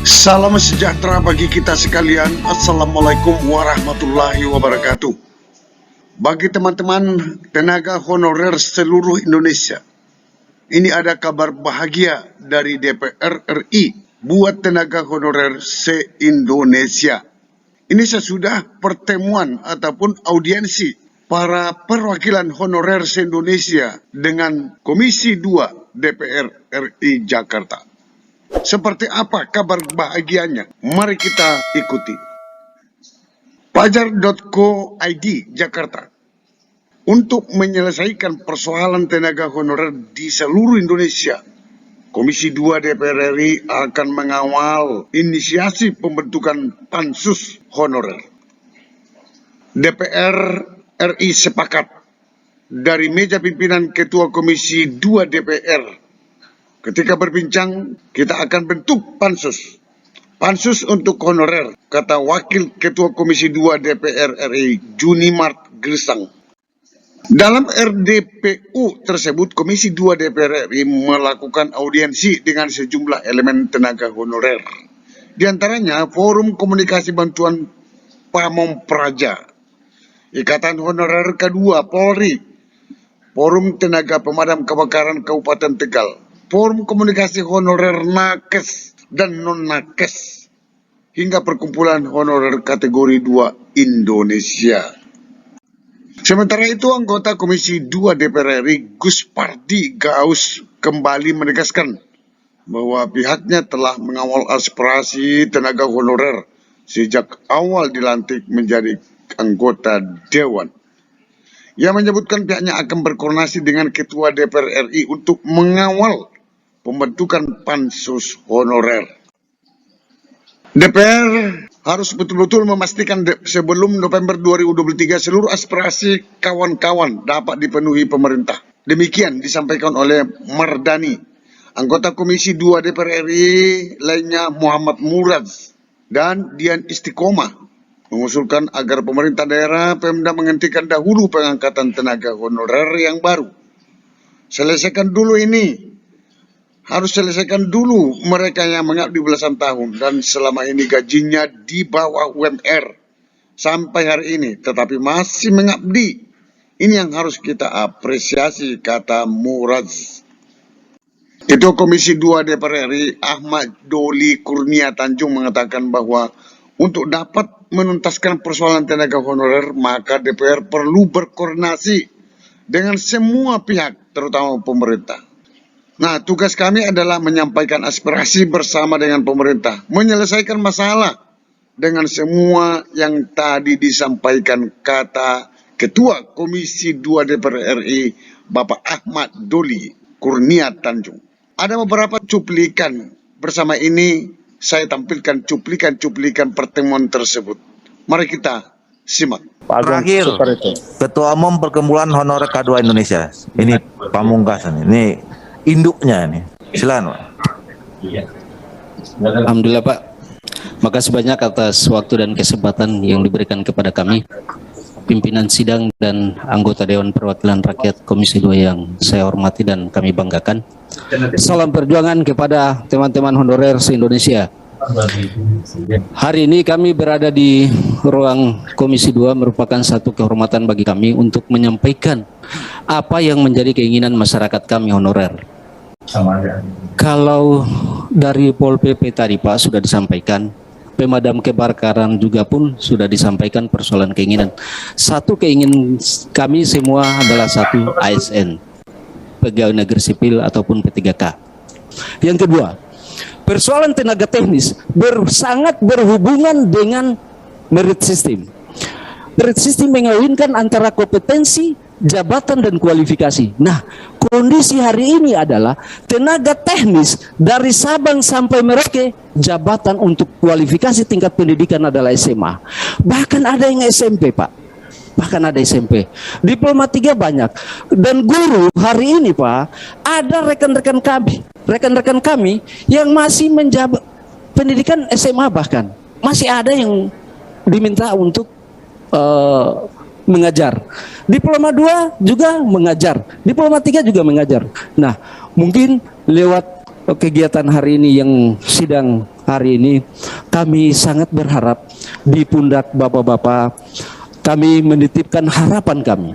Salam sejahtera bagi kita sekalian. Assalamualaikum warahmatullahi wabarakatuh. Bagi teman-teman tenaga honorer seluruh Indonesia, ini ada kabar bahagia dari DPR RI buat tenaga honorer se-Indonesia. Ini sesudah pertemuan ataupun audiensi para perwakilan honorer se-Indonesia dengan Komisi 2 DPR RI Jakarta. Seperti apa kabar bahagianya? Mari kita ikuti. Pajar.co.id Jakarta. Untuk menyelesaikan persoalan tenaga honorer di seluruh Indonesia, Komisi 2 DPR RI akan mengawal inisiasi pembentukan pansus honorer. DPR RI sepakat dari meja pimpinan Ketua Komisi 2 DPR. Ketika berbincang, kita akan bentuk pansus. Pansus untuk honorer, kata Wakil Ketua Komisi 2 DPR RI, Junimart Grisang. Dalam RDPU tersebut, Komisi 2 DPR RI melakukan audiensi dengan sejumlah elemen tenaga honorer. Di antaranya, Forum Komunikasi Bantuan Pamong Praja, Ikatan Honorer Kedua Polri, Forum Tenaga Pemadam Kebakaran Kabupaten Tegal, Forum Komunikasi Honorer Nakes dan Non-Nakes, hingga Perkumpulan Honorer Kategori 2 Indonesia. Sementara itu, anggota Komisi 2 DPR RI Gus Pardi Gaus kembali menegaskan bahwa pihaknya telah mengawal aspirasi tenaga honorer sejak awal dilantik menjadi anggota Dewan. Ia menyebutkan pihaknya akan berkoordinasi dengan Ketua DPR RI untuk mengawal pembentukan pansus honorer. DPR harus betul-betul memastikan sebelum November 2023 seluruh aspirasi kawan-kawan dapat dipenuhi pemerintah. Demikian disampaikan oleh Mardani. Anggota Komisi 2 DPR RI lainnya Muhammad Murad dan Dian Istiqomah mengusulkan agar pemerintah daerah Pemda menghentikan dahulu pengangkatan tenaga honorer yang baru. Selesaikan dulu ini. Harus selesaikan dulu mereka yang mengabdi belasan tahun dan selama ini gajinya di bawah UMR sampai hari ini tetapi masih mengabdi. Ini yang harus kita apresiasi, kata Murad. Ketua Komisi 2 DPR RI Ahmad Doli Kurnia Tanjung mengatakan bahwa untuk dapat menuntaskan persoalan tenaga honorer maka DPR perlu berkoordinasi dengan semua pihak terutama pemerintah. Nah, tugas kami adalah menyampaikan aspirasi bersama dengan pemerintah, menyelesaikan masalah dengan semua yang tadi disampaikan, kata Ketua Komisi 2 DPR RI, Bapak Ahmad Doli Kurnia Tanjung. Ada beberapa cuplikan, bersama ini saya tampilkan cuplikan pertemuan tersebut. Mari kita simak. Terakhir, Ketua Umum Perkumpulan Honorer K2 Indonesia, ini pamungkasan, ini induknya ini. Silakan, Pak. Alhamdulillah, Pak. Makasih banyak atas waktu dan kesempatan yang diberikan kepada kami, pimpinan sidang dan anggota Dewan Perwakilan Rakyat Komisi 2 yang saya hormati dan kami banggakan. Salam perjuangan kepada teman-teman honorer se-Indonesia. Hari ini kami berada di ruang Komisi 2 merupakan satu kehormatan bagi kami untuk menyampaikan apa yang menjadi keinginan masyarakat kami honorer. Kalau dari Pol PP tadi Pak sudah disampaikan, pemadam kebakaran juga pun sudah disampaikan persoalan keinginan. Satu keinginan kami semua adalah satu, ASN, pegawai negeri sipil ataupun P3K. Yang kedua, persoalan tenaga teknis sangat berhubungan dengan merit system. Merit system mengawinkan antara kompetensi, jabatan, dan kualifikasi. Nah, kondisi hari ini adalah tenaga teknis dari Sabang sampai Merauke, jabatan untuk kualifikasi tingkat pendidikan adalah SMA. Bahkan ada yang SMP, Pak. Bahkan ada SMP. Diploma 3 banyak. Dan guru hari ini, Pak, ada rekan-rekan kami yang masih menjabat pendidikan SMA, bahkan masih ada yang diminta untuk mengajar. Diploma 2 juga mengajar. Diploma 3 juga mengajar. Nah, mungkin lewat kegiatan hari ini yang sidang hari ini, kami sangat berharap di pundak Bapak-Bapak, kami menitipkan harapan kami,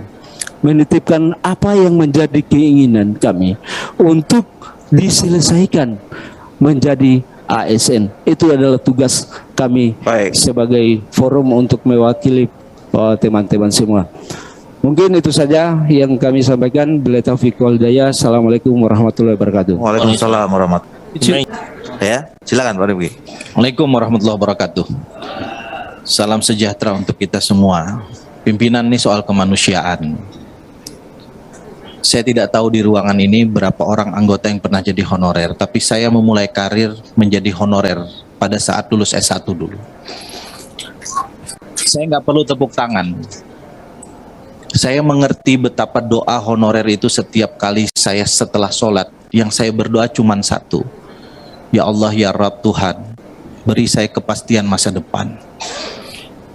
menitipkan apa yang menjadi keinginan kami untuk diselesaikan menjadi ASN. Itu adalah tugas kami Baik. sebagai forum untuk mewakili teman-teman semua. Mungkin itu saja yang kami sampaikan. Bila taufiq wal hidayah. Assalamualaikum warahmatullahi wabarakatuh. Waalaikumsalam warahmatullahi wabarakatuh. Ya, silakan Pak Rifki. Assalamualaikum warahmatullahi wabarakatuh. Salam sejahtera untuk kita semua. Pimpinan ini soal kemanusiaan. Saya tidak tahu di ruangan ini berapa orang anggota yang pernah jadi honorer, tapi saya memulai karir menjadi honorer pada saat lulus S1 dulu. Saya nggak perlu tepuk tangan. Saya mengerti betapa doa honorer itu setiap kali saya setelah sholat, yang saya berdoa cuma satu. Ya Allah, ya Rabb Tuhan, beri saya kepastian masa depan.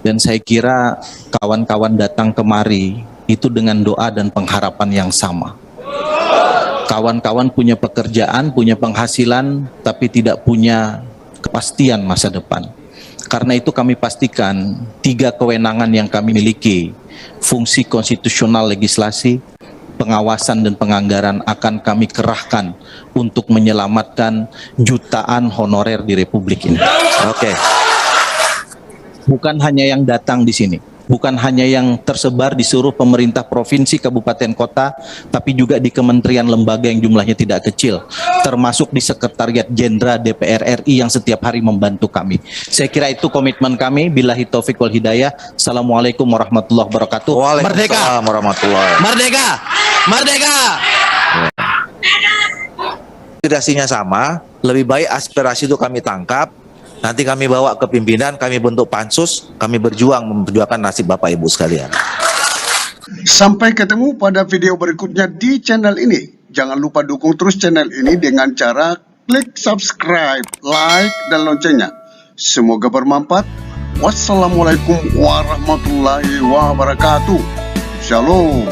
Dan saya kira kawan-kawan datang kemari itu dengan doa dan pengharapan yang sama. Kawan-kawan punya pekerjaan, punya penghasilan, tapi tidak punya kepastian masa depan. Karena itu kami pastikan 3 kewenangan yang kami miliki, fungsi konstitusional legislasi, pengawasan dan penganggaran akan kami kerahkan untuk menyelamatkan jutaan honorer di Republik ini. Oke. Bukan hanya yang datang di sini, bukan hanya yang tersebar di seluruh pemerintah provinsi, kabupaten, kota, tapi juga di kementerian lembaga yang jumlahnya tidak kecil, termasuk di Sekretariat Jenderal DPR RI yang setiap hari membantu kami. Saya kira itu komitmen kami. Billahi taufiq wal hidayah. Assalamualaikum warahmatullahi wabarakatuh. Merdeka! Waalaikumsalam warahmatullahi wabarakatuh. Merdeka! Merdeka! Aspirasinya sama, lebih baik aspirasi itu kami tangkap, nanti kami bawa ke pimpinan, kami bentuk pansus, kami berjuang memperjuangkan nasib Bapak Ibu sekalian. Sampai ketemu pada video berikutnya di channel ini. Jangan lupa dukung terus channel ini dengan cara klik subscribe, like, dan loncengnya. Semoga bermanfaat. Wassalamualaikum warahmatullahi wabarakatuh. Shalom.